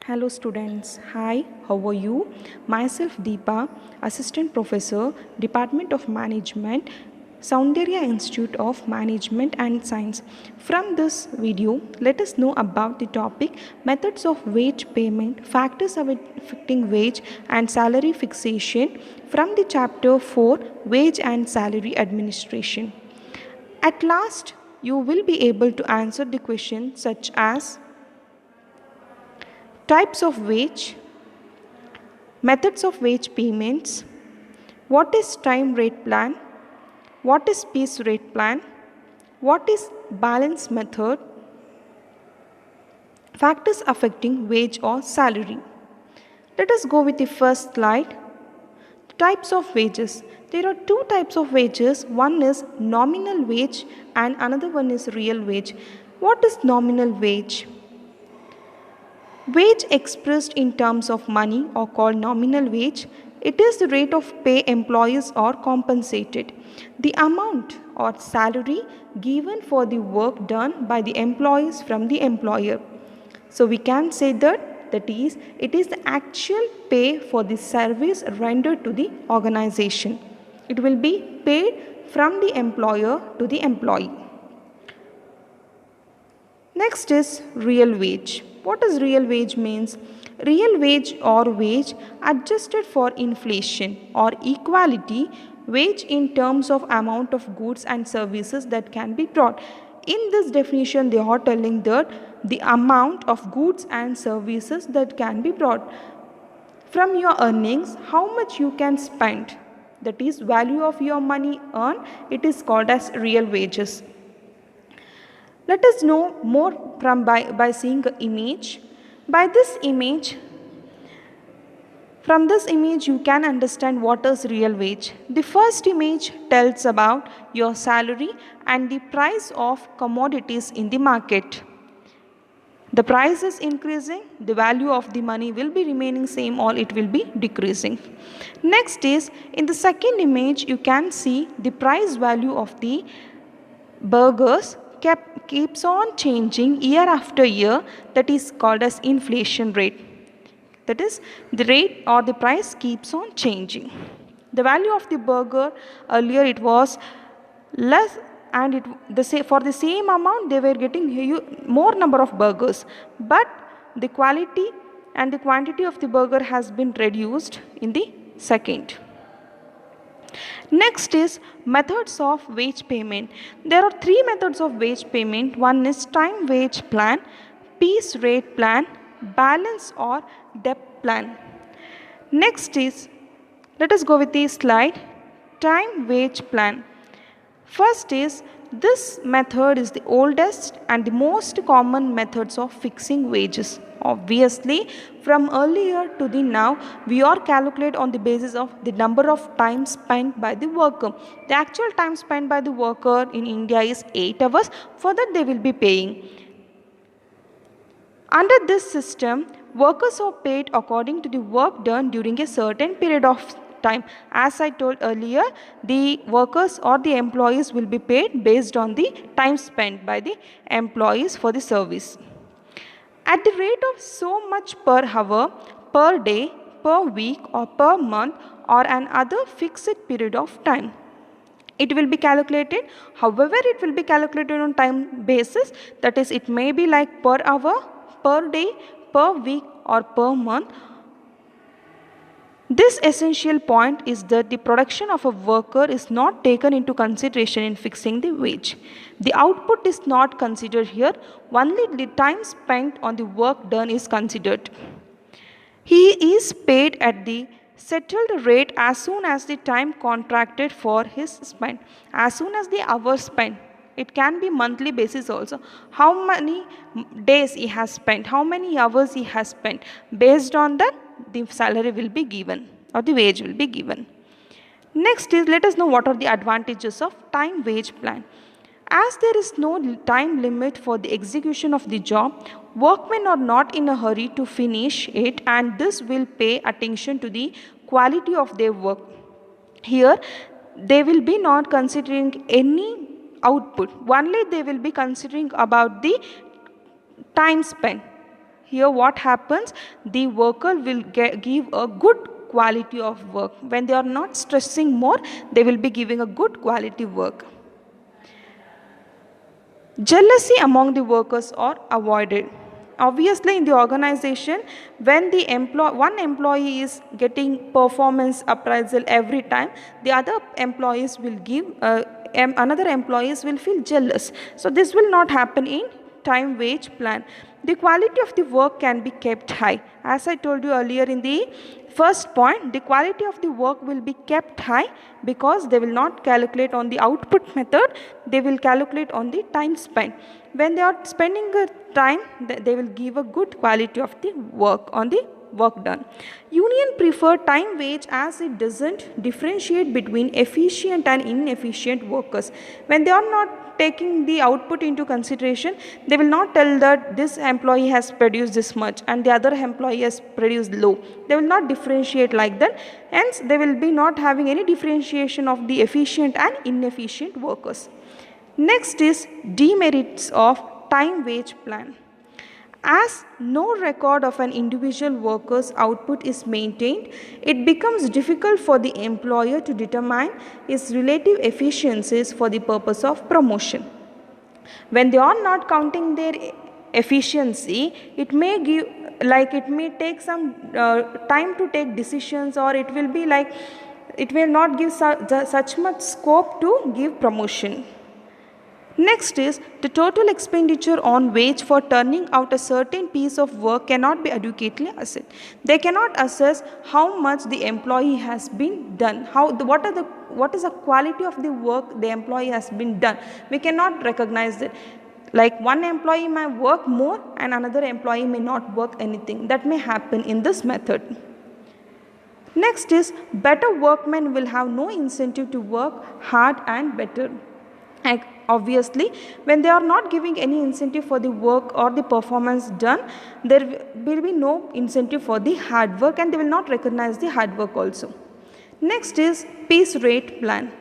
Hello students, hi, how are you? Myself Deepa, Assistant Professor, Department of Management, Soundarya Institute of Management and Science. From this video, let us know about the topic methods of wage payment, factors affecting wage and salary fixation from the chapter 4 Wage and Salary Administration. At last, you will be able to answer the question such as types of wage, methods of wage payments, what is time rate plan, what is piece rate plan, what is balance method, factors affecting wage or salary. Let us go with the first slide. Types of wages. There are two types of wages. One is nominal wage and another one is real wage. What is nominal wage? Wage expressed in terms of money or called nominal wage. It is the rate of pay employees are compensated. The amount or salary given for the work done by the employees from the employer. So we can say that it is the actual pay for the service rendered to the organization. It will be paid from the employer to the employee. Next is real wage. What does real wage means? Real wage or wage adjusted for inflation or equality wage in terms of amount of goods and services that can be brought. In this definition they are telling that the amount of goods and services that can be brought. From your earnings, how much you can spend, that is value of your money earned, it is called as real wages. Let us know more by seeing an image. By this image, from this image you can understand what is real wage. The first image tells about your salary and the price of commodities in the market. The price is increasing, the value of the money will be remaining same or it will be decreasing. Next is, in the second image you can see the price value of the burgers keeps on changing year after year, that is called as inflation rate. That is, the rate or the price keeps on changing. The value of the burger earlier it was less and for the same amount they were getting more number of burgers, but the quality and the quantity of the burger has been reduced in the second. Next is methods of wage payment. There are three methods of wage payment. One is time wage plan, piece rate plan, balance or debt plan. Next is, let us go with the slide, time wage plan. First is, this method is the oldest and the most common methods of fixing wages. Obviously, from earlier to the now, we are calculate on the basis of the number of time spent by the worker. The actual time spent by the worker in India is 8 hours. For that they will be paying. Under this system, workers are paid according to the work done during a certain period of time. As I told earlier, the workers or the employees will be paid based on the time spent by the employees for the service. At the rate of so much per hour, per day, per week or per month or another fixed period of time. It will be calculated, however it will be calculated on time basis, that is it may be like per hour, per day, per week or per month. This essential point is that the production of a worker is not taken into consideration in fixing the wage. The output is not considered here, only the time spent on the work done is considered. He is paid at the settled rate as soon as the time contracted for his spent, as soon as the hours spent. It can be monthly basis also. How many days he has spent, how many hours he has spent, based on that the salary will be given or the wage will be given. Next is, let us know what are the advantages of time wage plan. As there is no time limit for the execution of the job, workmen are not in a hurry to finish it and this will pay attention to the quality of their work. Here they will be not considering any output, only they will be considering about the time spent. here what happens, the worker will give a good quality of work. When they are not stressing more, they will be giving a good quality work. Jealousy among the workers are avoided. Obviously, in the organization, when the one employee is getting performance appraisal every time, the other employees will give, another employees will feel jealous. So this will not happen in time wage plan. The quality of the work can be kept high. As I told you earlier in the first point, the quality of the work will be kept high because they will not calculate on the output method, they will calculate on the time spent. When they are spending the time, they will give a good quality of the work on the work done. Union prefer time wage as it doesn't differentiate between efficient and inefficient workers. When they are not taking the output into consideration, they will not tell that this employee has produced this much and the other employee has produced low. They will not differentiate like that. Hence, they will be not having any differentiation of the efficient and inefficient workers. Next is demerits of time wage plan. As no record of an individual worker's output is maintained, it becomes difficult for the employer to determine its relative efficiencies for the purpose of promotion. When they are not counting their efficiency, it may give, like it may take some time to take decisions, or it will be like it will not give such much scope to give promotion. Next is the total expenditure on wage for turning out a certain piece of work cannot be adequately assessed. They cannot assess how much the employee has been done, what is the quality of the work the employee has been done. We cannot recognize it. Like one employee may work more and another employee may not work anything. That may happen in this method. Next is better workmen will have no incentive to work hard and better. Obviously, when they are not giving any incentive for the work or the performance done, there will be no incentive for the hard work and they will not recognize the hard work also. Next is piece rate plan.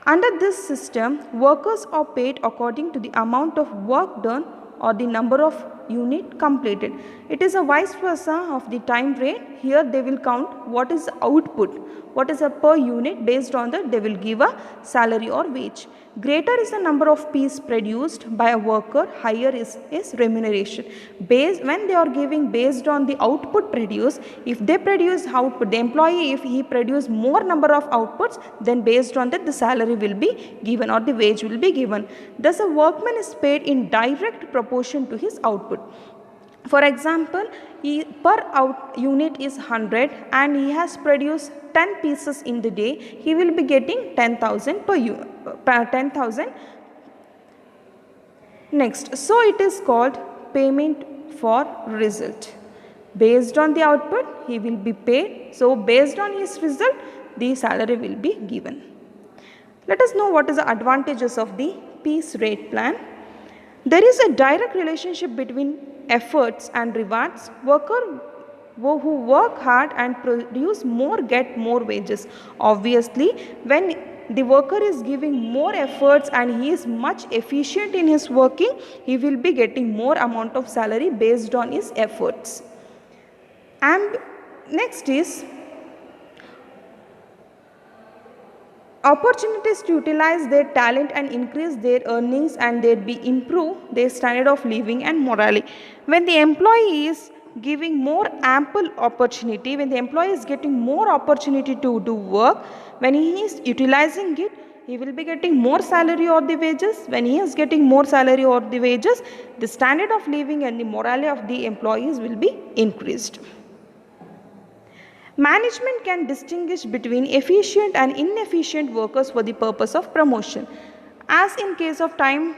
Under this system, workers are paid according to the amount of work done or the number of unit completed. It is a vice versa of the time rate. Here they will count what is the output, what is a per unit, based on that they will give a salary or wage. Greater is the number of piece produced by a worker, higher is remuneration. When they are giving based on the output produced, if they produce output, the employee, if he produce more number of outputs, then based on that the salary will be given or the wage will be given. Thus a workman is paid in direct proportion to his output. For example, per unit is 100 and he has produced 10 pieces in the day, he will be getting 10,000 per 10,000. Next, so it is called payment for result. Based on the output, he will be paid. So based on his result, the salary will be given. Let us know what is the advantages of the piece rate plan. There is a direct relationship between efforts and rewards. Worker who work hard and produce more get more wages. Obviously, when the worker is giving more efforts and he is much efficient in his working, he will be getting more amount of salary based on his efforts. And next is opportunities to utilize their talent and increase their earnings and improve their standard of living and morale. When the employee is giving more ample opportunity, when the employee is getting more opportunity to do work, when he is utilizing it, he will be getting more salary or the wages. When he is getting more salary or the wages, the standard of living and the morale of the employees will be increased. Management can distinguish between efficient and inefficient workers for the purpose of promotion. As in case of time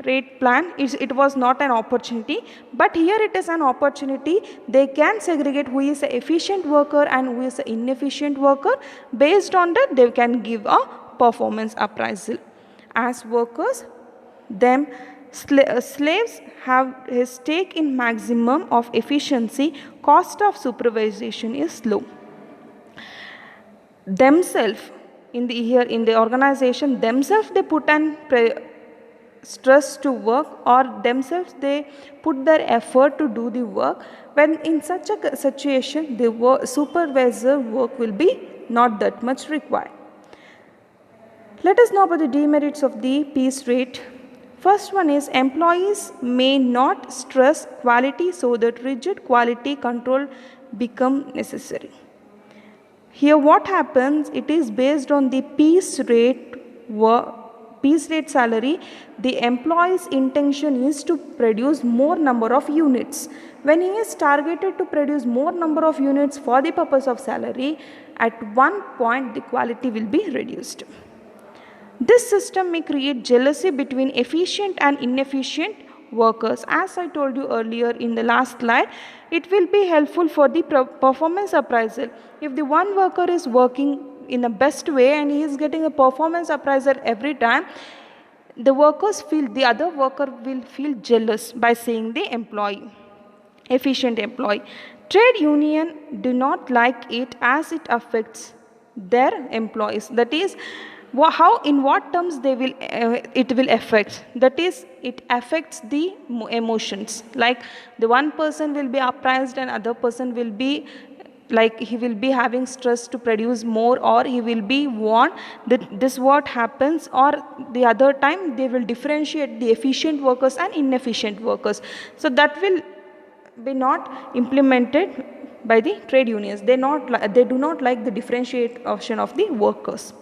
rate plan, it was not an opportunity, but here it is an opportunity. They can segregate who is an efficient worker and who is an inefficient worker. Based on that, they can give a performance appraisal. As workers, slaves have a stake in maximum of efficiency. Cost of supervision is low. Themselves in the organization themselves, they put an stress to work, or themselves they put their effort to do the work, when in such a situation the supervisor work will be not that much required. Let us know about the demerits of the piece rate. First one is employees may not stress quality so that rigid quality control become necessary. Here what happens, it is based on the piece rate salary. The employee's intention is to produce more number of units. When he is targeted to produce more number of units for the purpose of salary, at one point the quality will be reduced. This system may create jealousy between efficient and inefficient workers. As I told you earlier in the last slide, it will be helpful for the performance appraisal. If the one worker is working in the best way and he is getting a performance appraisal every time, the other worker will feel jealous by seeing the efficient employee. Trade union do not like it as it affects their employees. That is, how, in what terms it will affect, that is, it affects the emotions, like the one person will be appraised and other person will be like he will be having stress to produce more, or he will be warned that this what happens, or the other time they will differentiate the efficient workers and inefficient workers. So that will be not implemented by the trade unions. They do not like the differentiation of the workers.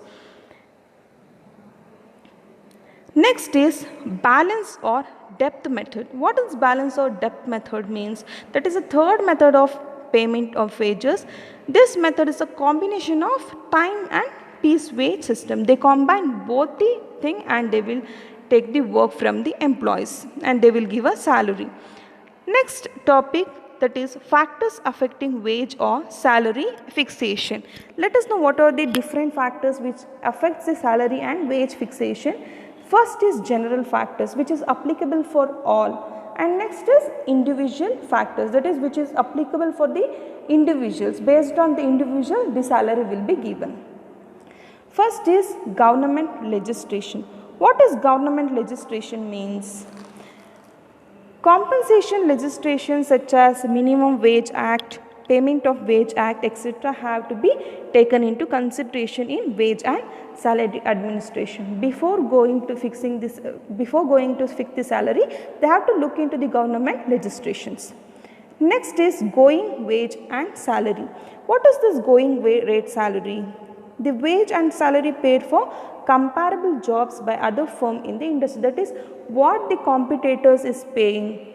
Next is balance or depth method. What is balance or depth method means? That is a third method of payment of wages. This method is a combination of time and piece wage system. They combine both the thing and they will take the work from the employees and they will give a salary. Next topic, that is factors affecting wage or salary fixation. Let us know what are the different factors which affects the salary and wage fixation. First is general factors, which is applicable for all, and next is individual factors, that is which is applicable for the individuals. Based on the individual, the salary will be given. First is government legislation. What is government legislation means? Compensation legislation such as Minimum Wage Act, Payment of Wage Act, etc. have to be taken into consideration in wage and salary administration. Before going to fix the salary, they have to look into the government legislations. Next is going wage and salary. What is this going rate salary? The wage and salary paid for comparable jobs by other firm in the industry, that is what the competitors is paying.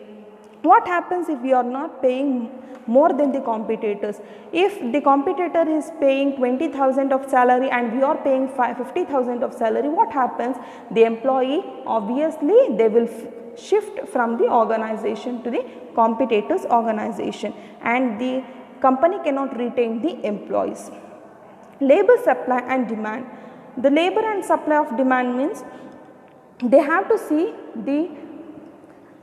What happens if we are not paying more than the competitors? If the competitor is paying 20,000 of salary and we are paying 50,000 of salary, what happens? The employee, obviously they will shift from the organization to the competitors organization and the company cannot retain the employees. Labor supply and demand. The labor and supply of demand means they have to see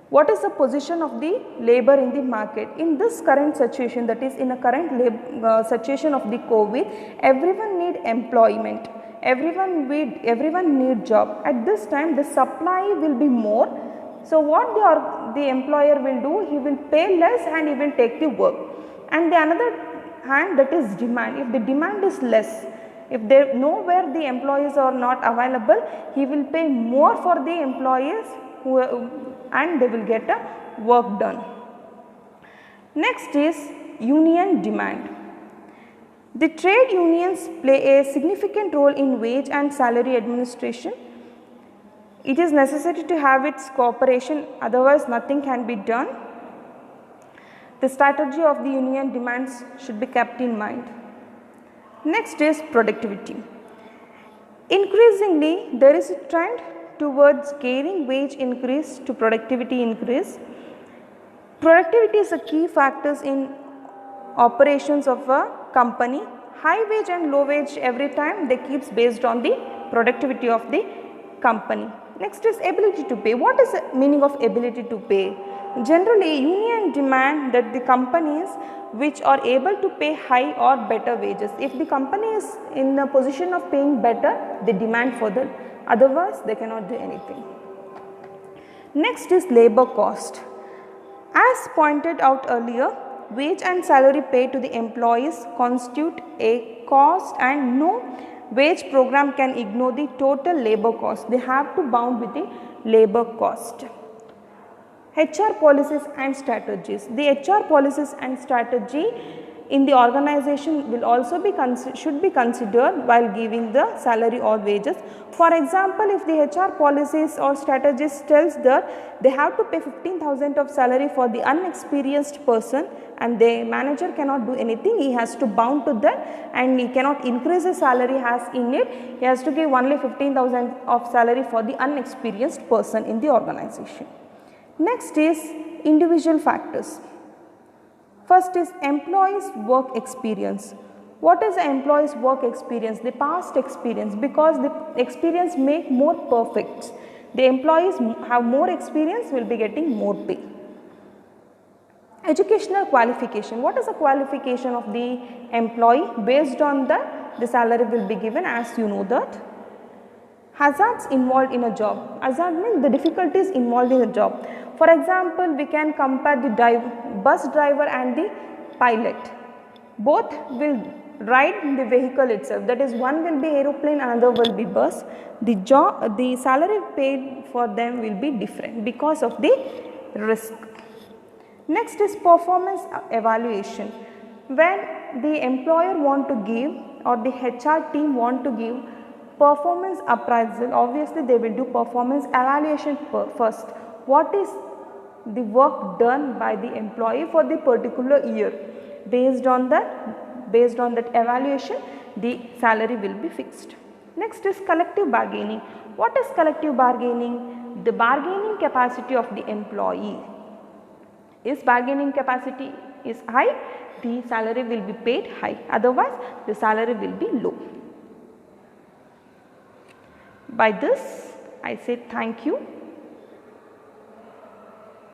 what is the position of the labor in the market. In this current situation, that is in a current situation of the COVID, everyone need employment, everyone need job. At this time the supply will be more. So what the employer will do, he will pay less and he will take the work. And the another hand, that is demand. If the demand is less, if nowhere the employees are not available, he will pay more for the employees and they will get a work done. Next is union demand. The trade unions play a significant role in wage and salary administration. It is necessary to have its cooperation, otherwise nothing can be done. The strategy of the union demands should be kept in mind. Next is productivity. Increasingly, there is a trend towards gaining wage increase to productivity increase. Productivity is a key factors in operations of a company. High wage and low wage every time they keeps based on the productivity of the company. Next is ability to pay. What is the meaning of ability to pay? Generally, union demand that the companies which are able to pay high or better wages. If the company is in a position of paying better, they demand for that. Otherwise, they cannot do anything. Next is labor cost. As pointed out earlier, wage and salary paid to the employees constitute a cost, and no wage program can ignore the total labor cost. They have to bound with the labor cost. HR policies and strategies. The HR policies and strategy in the organization will also be should be considered while giving the salary or wages. For example, if the HR policies or strategies tells that they have to pay 15,000 of salary for the unexperienced person and the manager cannot do anything, he has to bound to that and he cannot increase his salary as in it, he has to give only 15,000 of salary for the unexperienced person in the organization. Next is individual factors. First is employees' work experience. What is the employee's work experience? The past experience, because the experience make more perfect. The employees have more experience will be getting more pay. Educational qualification. What is the qualification of the employee? Based on that, the salary will be given, as you know that. Hazards involved in a job. Hazard means the difficulties involved in a job. For example, we can compare the bus driver and the pilot. Both will ride the vehicle itself, that is one will be aeroplane, another will be bus. The salary paid for them will be different because of the risk. Next is performance evaluation. When the employer want to give or the HR team want to give performance appraisal, obviously they will do performance evaluation first. What is the work done by the employee for the particular year? Based on that evaluation, the salary will be fixed. Next is collective bargaining. What is collective bargaining? The bargaining capacity of the employee. Is bargaining capacity is high, the salary will be paid high, otherwise the salary will be low. By this, I say thank you.